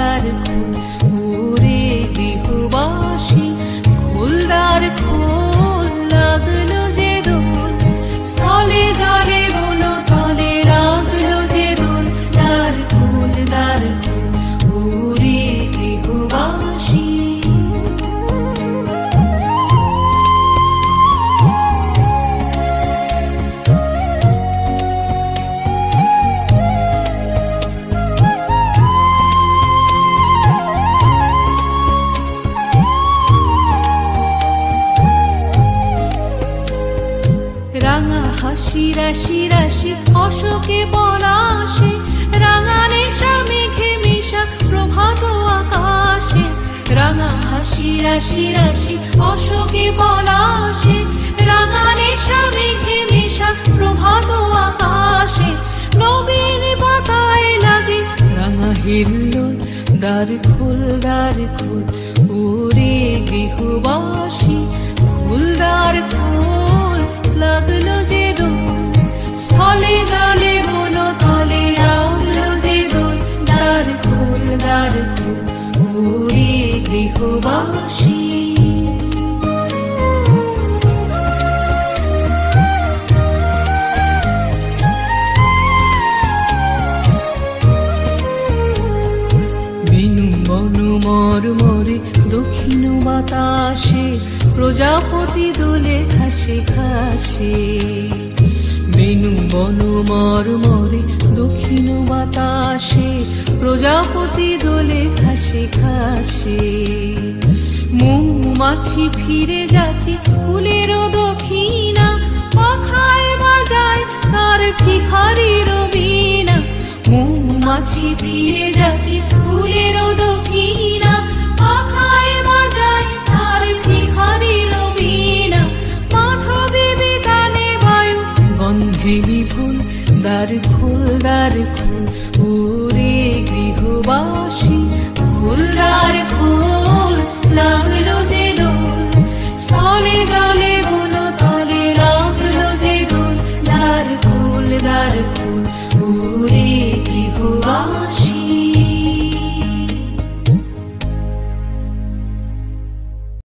দ্বার খোল ওরে গৃহবাসী, খোল দ্বার খোল, লাগলো যে দোল, স্থলে জলে বন তলে লাগলো যে দোল, দ্বার খোল ওরে গৃহবাসী। রাঙা হাসি রাশি রাশি অশোকে পলাশে, রাঙা নেশা মেঘে মিশা প্রভাত আকাশে, রাঙা হাসি রাশি রাশি অশোকে পলাশে, রাঙা নেশা মেঘে মিশা প্রভাত আকাশে, নবীন পাতায় লাগে রাঙা হিল্লোল, দ্বার খোল ওরে গৃহবাসী, খোল দ্বার খোল, লাগলো যে দোল, স্থলে জলে বন তলে লাগলো যে দোল, দ্বার খোল ওরে গৃহবাসী। বেনু বন মরমরে দক্ষিণ বাতাসে, প্রজাপতি দোলে ঘাসে ঘাসে, বেনু বন মরমরে দক্ষিণ বাতাসে, প্রজাপতি দোলে ঘাসে ঘাসে, মৌমাছি ফিরে যাচ্ছে ফুলের দক্ষিণা, পাখায় বাজায় তার ভিখারির বীণা, মৌমাছি ফিরে যাচ্ছে